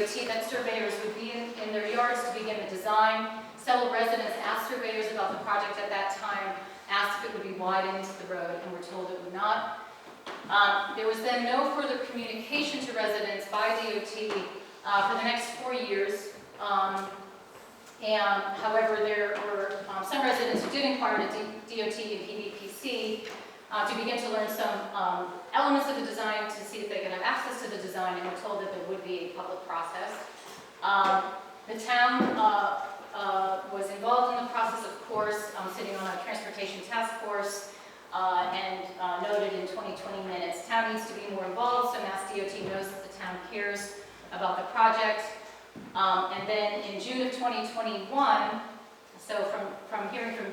that surveyors would be in their yards to begin the design. Several residents asked surveyors about the project at that time, asked if it would be widened to the road, and were told it would not. There was then no further communication to residents by DOT for the next 4 years. However, there were some residents who did inquire to DOT and PVPC to begin to learn some elements of the design to see if they could have access to the design, and were told that there would be a public process. The town was involved in the process, of course, sitting on a transportation task force, and noted in 2020 minutes, town needs to be more involved, so Mass DOT knows that the town cares about the project. And then in June of 2021, so from hearing from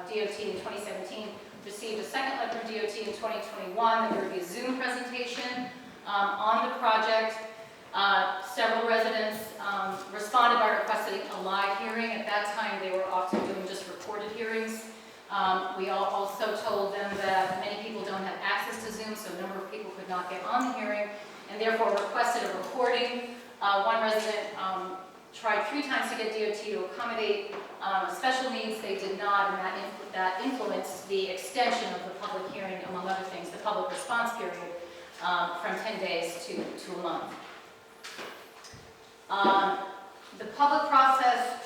DOT in 2017, received a second letter from DOT in 2021 that there would be a Zoom presentation on the project. Several residents responded by requesting a live hearing. At that time, they were often doing just recorded hearings. We also told them that many people don't have access to Zoom, so a number of people could not get on the hearing, and therefore requested a recording. One resident tried 3 times to get DOT to accommodate special needs. They did not, and that influenced the extension of the public hearing, among other things, the public response period from 10 days to a month. The public process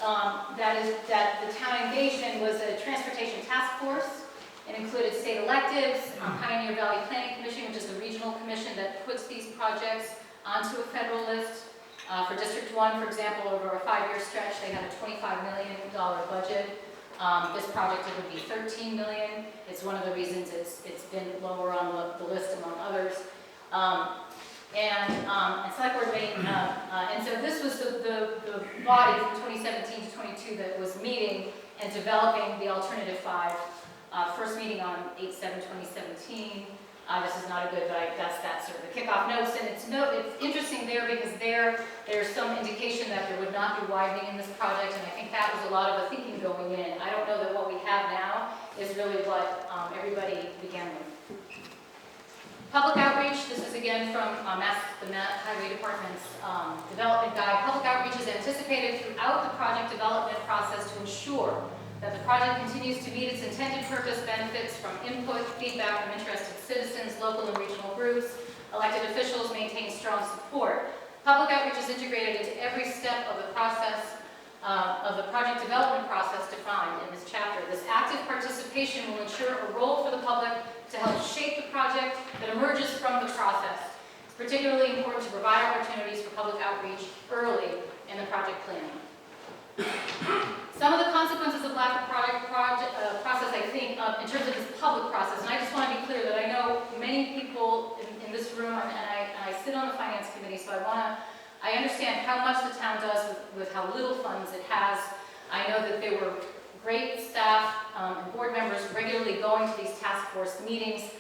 that the town engaged in was a transportation task force. It included state electives, Pioneer Valley Planning Commission, which is the regional commission that puts these projects onto a federal list. For District 1, for example, over a 5-year stretch, they had a $25 million budget. This project, it would be $13 million. It's one of the reasons it's been lower on the list among others. And Select Board made, and so this was the body from 2017 to 22 that was meeting and developing the alternative 5. First meeting on 8/7/2017. This is not a good, but that's sort of the kickoff notes, and it's interesting there because there's some indication that there would not be widening in this project, and I think that was a lot of the thinking going in. I don't know that what we have now is really what everybody began with. Public outreach, this is again from the Mass Highway Department's development guide. Public outreach is anticipated throughout the project development process to ensure that the project continues to meet its intended purpose, benefits from input, feedback from interested citizens, local and regional groups, elected officials maintain strong support. Public outreach is integrated into every step of the process, of the project development process defined in this chapter. This active participation will ensure a role for the public to help shape the project that emerges from the process. It's particularly important to provide opportunities for public outreach early in the project planning. Some of the consequences of lack of project process, I think, in terms of this public process, and I just want to be clear that I know many people in this room, and I sit on the finance committee, so I understand how much the town does with how little funds it has. I know that there were great staff and board members regularly going to these task force meetings.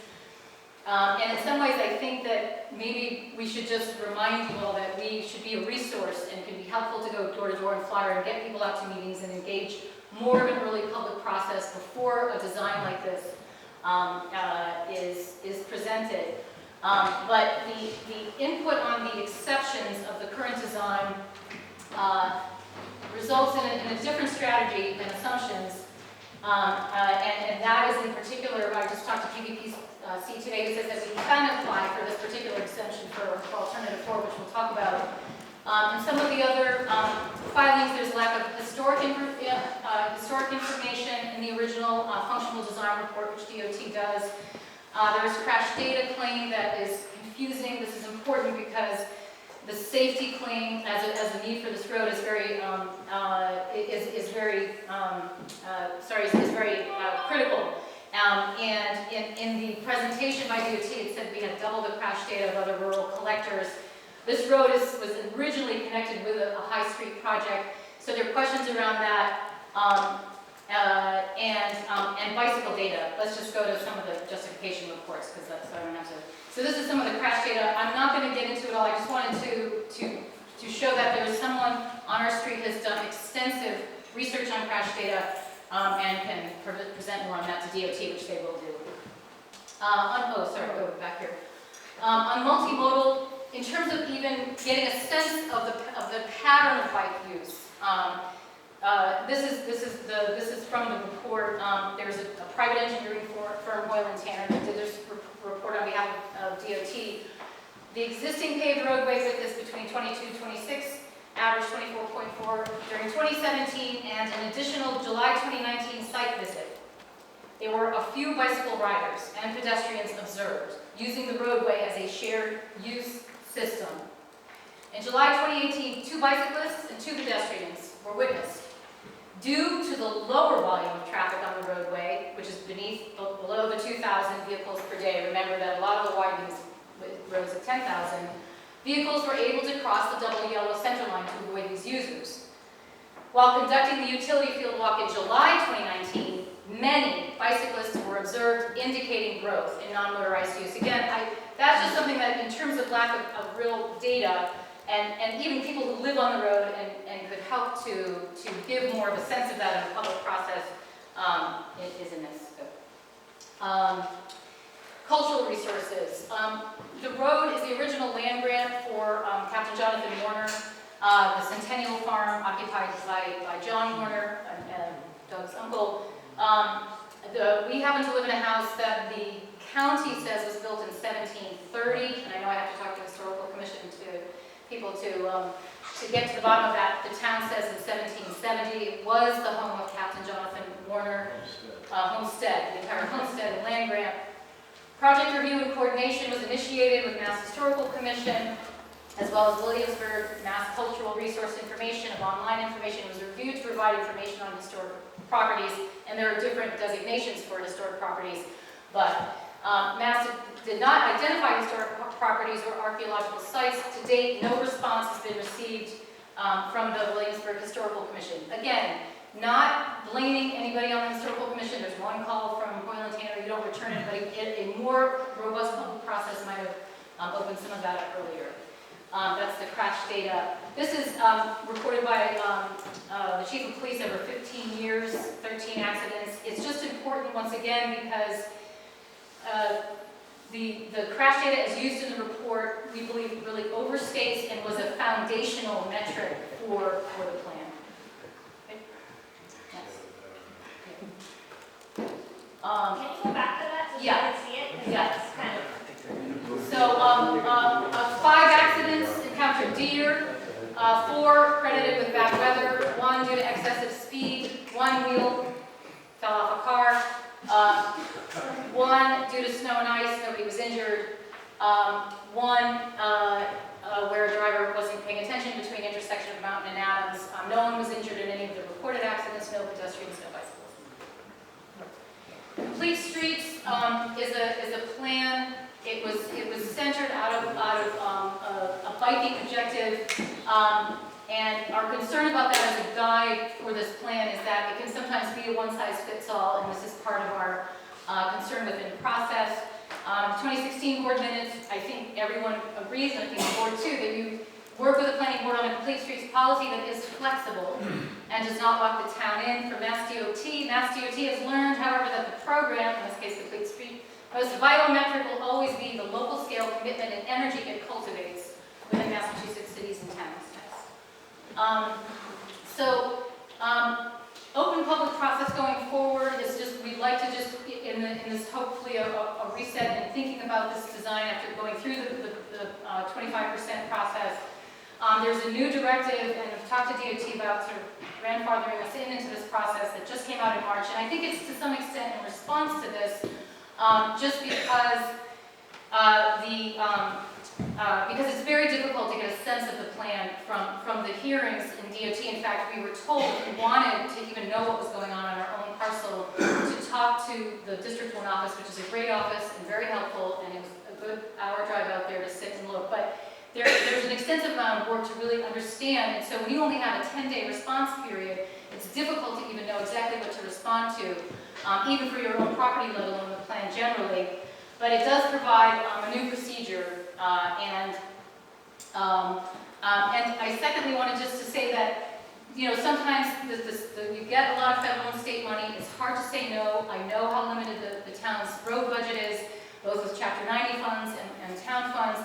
And in some ways, I think that maybe we should just remind you all that we should be a resource and can be helpful to go door to door and flyer and get people out to meetings and engage more of an early public process before a design like this is presented. But the input on the exceptions of the current design results in a different strategy than assumptions. And that is in particular, I just talked to PVPC today, who says that we can apply for this particular exemption for alternative 4, which we'll talk about. And some of the other filings, there's lack of historic information in the original functional design report, which DOT does. There is crash data claim that is confusing. This is important because the safety claim as a need for this road is very critical. And in the presentation by DOT, it said we had double the crash data of other rural collectors. This road was originally connected with a high street project, so there are questions around that, and bicycle data. Let's just go to some of the justification reports, because that's what I don't have to. So this is some of the crash data. I'm not going to get into it all. I just wanted to show that there is someone on our street has done extensive research on crash data and can present more on that to DOT, which they will do. Go back here. On multimodal in terms of even getting a sense of the pattern of bike use, this is from the report. There's a private engineering firm, Hoyle and Tanner, that did this report on behalf of DOT. The existing paved roadway width is between 22 and 26, average 24.4 during 2017, and an additional July 2019 site visit. There were a few bicycle riders and pedestrians observed using the roadway as a shared use system. In July 2018, 2 bicyclists and 2 pedestrians were witnessed. Due to the lower volume of traffic on the roadway, which is below the 2,000 vehicles per day, remember that a lot of the widenings roads at 10,000, vehicles were able to cross the double yellow center line to avoid these users. While conducting the utility field walk in July 2019, many bicyclists were observed indicating growth in non-motorized use. Again, that's just something that, in terms of lack of real data, and even people who live on the road and could help to give more of a sense of that in the public process, it is in this scope. Cultural resources. The road is the original land grant for Captain Jonathan Warner, the Centennial Farm occupied by John Warner, and Doug's uncle. We happen to live in a house that the county says was built in 1730, and I know I have to talk to the Historical Commission to people to get to the bottom of that. The town says in 1770 it was the home of Captain Jonathan Warner homestead, the entire homestead and land grant. Project review and coordination was initiated with Mass Historical Commission, as well as Williamsburg. Mass Cultural Resource Information of online information was reviewed to provide information on historic properties, and there are different designations for historic properties, but Mass did not identify historic properties or archaeological sites. To date, no response has been received from the Williamsburg Historical Commission. Again, not blaming anybody on the Historical Commission. There's one call from Hoyle and Tanner, you don't return it, but a more robust public process might have opened some of that up earlier. That's the crash data. This is reported by the Chief of Police over 15 years, 13 accidents. It's just important once again because the crash data as used in the report, we believe, really overstates and was a foundational metric for the plan. Can you go back to that so yeah. I can see it? Yes. That's kind of... So 5 accidents encountered deer, 4 credited with bad weather, 1 due to excessive speed, 1 wheel fell off a car, 1 due to snow and ice, nobody was injured, 1 where a driver wasn't paying attention between intersection of Mountain and Adams. No one was injured in any of the reported accidents, no pedestrians, no bicycles. Complete Streets is a plan. It was centered out of a biking objective, and our concern about that as a guide for this plan is that it can sometimes be a one-size-fits-all, and this is part of our concern within the process. 2016 board minutes, I think everyone agrees, and I think the board too, that you work with the planning board on a Complete Streets policy that is flexible and does not lock the town in. For Mass DOT, Mass DOT has learned, however, that the program, in this case Complete Street, most vital metric will always be the local scale commitment and energy it cultivates within Massachusetts cities and towns. Open public process going forward is just, we'd like to just, in this hopefully a reset and thinking about this design after going through the 25% process. There's a new directive, and I've talked to DOT about sort of grandfathering us into this process that just came out in March, and I think it's to some extent in response to this, just because because it's very difficult to get a sense of the plan from the hearings in DOT. In fact, we were told if we wanted to even know what was going on our own parcel, to talk to the District 1 office, which is a great office and very helpful, and it was a good hour drive out there to sit and look. But there's an extensive amount of work to really understand, and so when you only have a 10-day response period, it's difficult to even know exactly what to respond to, even for your own property, let alone the plan generally. But it does provide a new procedure, and I secondly wanted just to say that, you know, sometimes you get a lot of federal and state money. It's hard to say no. I know how limited the town's road budget is, both with Chapter 90 funds and town funds.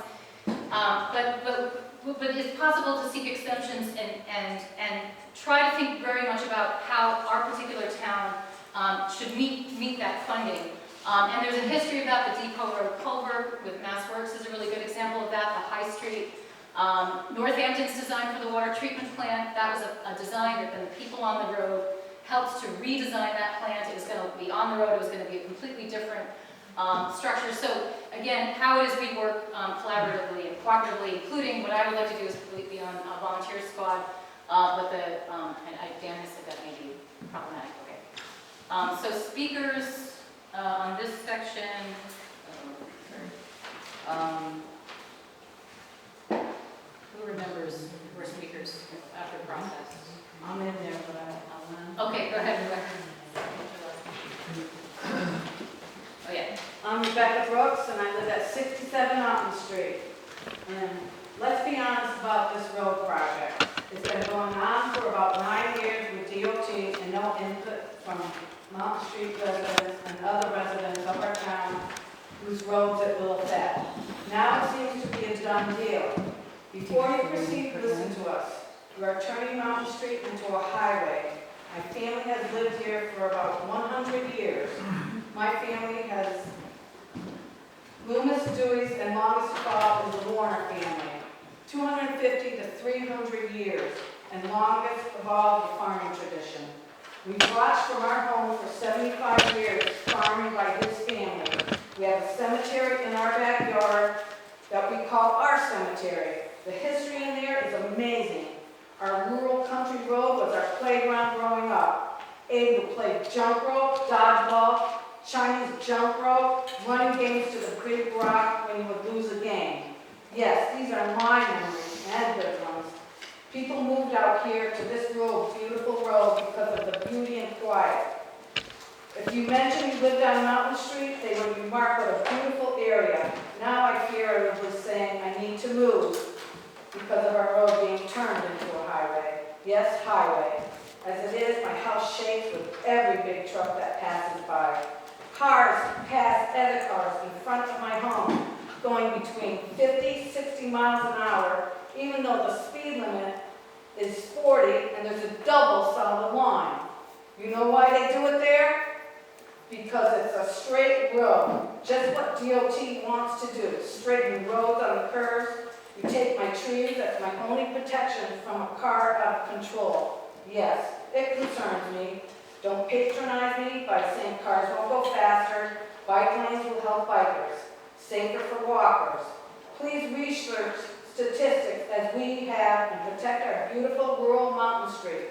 But it's possible to seek exemptions and try to think very much about how our particular town should meet that funding. And there's a history of that. The Depot Road Culvert with Mass Works is a really good example of that. The High Street, Northampton's design for the water treatment plant, that was a design that then the people on the road helped to redesign that plant. It was going to be on the road. It was going to be a completely different structure. So again, how it is we work collaboratively and cooperatively, including what I would like to do is be on a volunteer squad, but Dan has said that may be problematic. Okay. So speakers on this section. Who remembers who were speakers after the process? I'm in there, but I'll Okay, go ahead. Oh yeah. I'm Rebecca Brooks, and I live at 67 Alton Street. And let's be honest about this road project. It's been going on for about 9 years with DOT and no input from Mountain Street residents and other residents of our town whose roads it will affect. Now it seems to be a done deal. Before you proceed, listen to us. We are turning Mountain Street into a highway. My family has lived here for about 100 years. My family has Loomis, Dewey's, and longest of all is the Warner family. 250 to 300 years, and longest of all, the farming tradition. We've watched from our home for 75 years, farming by his family. We have a cemetery in our backyard that we call our cemetery. The history in there is amazing. Our rural country road was our playground growing up. Abe would play jump rope, dodgeball, Chinese jump rope, running games to the big rock when you would lose a game. Yes, these are my memories and good ones. People moved out here to this road, beautiful road, because of the beauty and quiet. If you mentioned you lived on Mountain Street, they would remark what a beautiful area. Now I fear I was saying I need to move because of our road being turned into a highway. Yes, highway. As it is, my house shakes with every big truck that passes by. Cars pass other cars in front of my home, going between 50, 60 miles an hour, even though the speed limit is 40 and there's a double solid line. You know why they do it there? Because it's a straight road. Just what DOT wants to do, straighten roads on the curves. You take my trees, that's my only protection from a car out of control. Yes, it concerns me. Don't patronize me by saying cars won't go faster, bike lanes will help bikers, safer for walkers. Please research statistics as we have and protect our beautiful rural Mountain Street.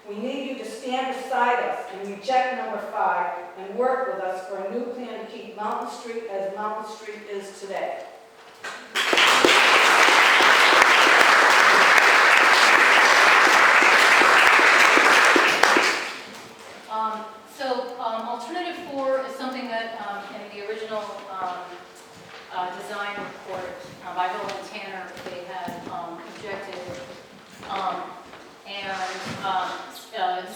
We need you to stand beside us and reject number 5 and work with us for a new plan to keep Mountain Street as Mountain Street is today. Alternative 4 is something that in the original design report by Bill and Tanner, they had objected.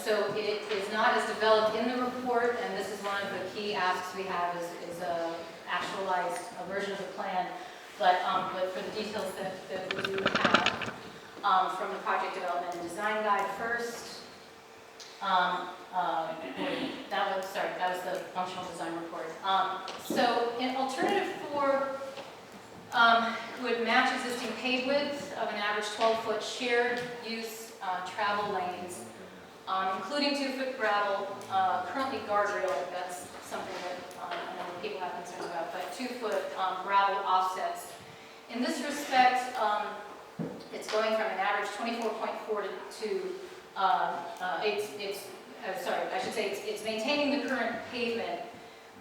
So it is not as developed in the report, and this is one of the key asks we have is a actualized version of the plan. But for the details that we do have from the project development and design guide first. That was the functional design report. So in alternative 4 would match existing paved width of an average 12-foot shared use travel lanes, including 2-foot gravel, currently guardrail, that's something that I know people have concerns about, but 2-foot gravel offsets. In this respect, it's going from an average 24.4 to it's maintaining the current pavement,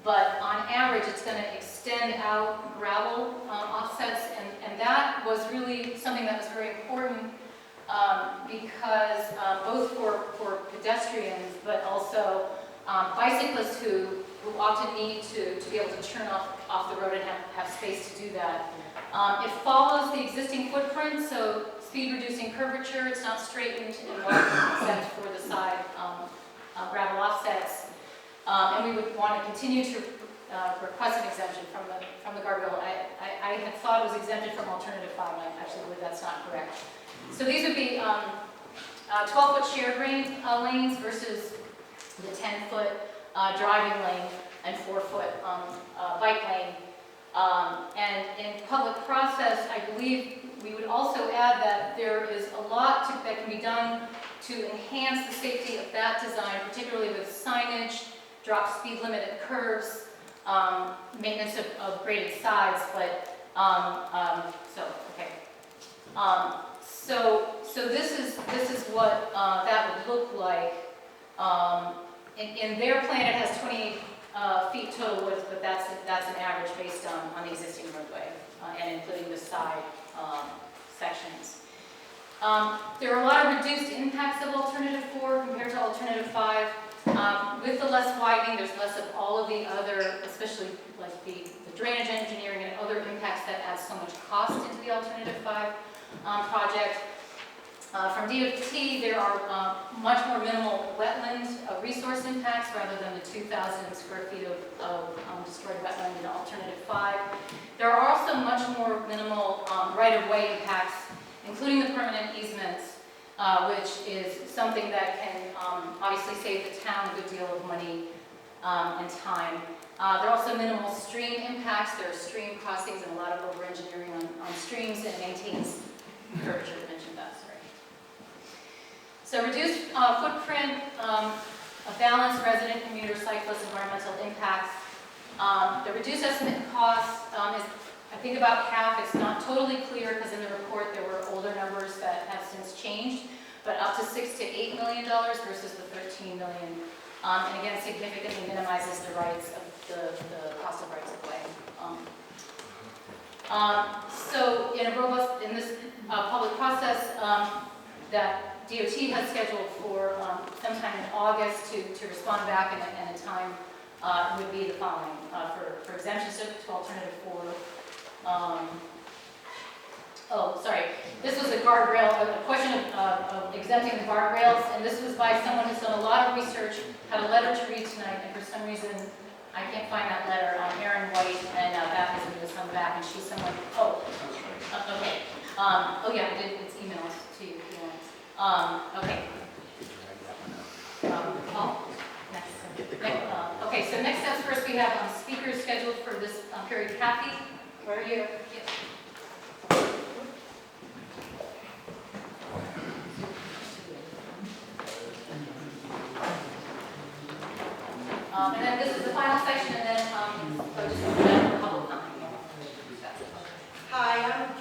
but on average it's going to extend out gravel offsets, and that was really something that was very important because both for pedestrians, but also bicyclists who often need to be able to turn off the road and have space to do that. It follows the existing footprint, so speed reducing curvature, it's not straightened and wide except for the side gravel offsets. And we would want to continue to requested exemption from the guardrail. I had thought it was exempted from alternative 5, and I actually believe that's not correct. So these would be 12-foot shared lanes versus the 10-foot driving lane and 4-foot bike lane. And in public process, I believe we would also add that there is a lot that can be done to enhance the safety of that design, particularly with signage, drop speed limit at curves, maintenance of graded sides, but, so this is what that would look like. In their plan, it has 28 feet total width, but that's an average based on the existing roadway and including the side sections. There are a lot of reduced impacts of alternative 4 compared to alternative 5. With the less widening, there's less of all of the other, especially like the drainage engineering and other impacts that add so much cost into the alternative 5 project. From DOT, there are much more minimal wetland resource impacts rather than the 2,000 square feet of destroyed wetland in alternative 5. There are also much more minimal right-of-way impacts, including the permanent easements, which is something that can obviously save the town a good deal of money and time. There are also minimal stream impacts. There are stream crossings and a lot of over-engineering on streams, and it maintains curvature. I mentioned that, sorry. So reduced footprint, a balanced resident, commuter, cyclist, environmental impacts. The reduced estimate cost is, I think, about half. It's not totally clear because in the report there were older numbers that have since changed, but up to $6 to $8 million versus the $13 million. And again, significantly minimizes the rights of the cost of rights of way. So in this public process that DOT has scheduled for sometime in August to respond back, and a time would be the following for exemptions to alternative 4. This was a guardrail, a question of exempting the guardrails, and this was by someone who's done a lot of research, had a letter to read tonight, and for some reason, I can't find that letter. Erin White, and that is going to come back, and she's someone, okay. Yeah, it's emailed to you. Okay. Paul? Next. Okay, so next steps first, we have speakers scheduled for this period. Kathy, where are you? Yeah. And then this is the final section, and then just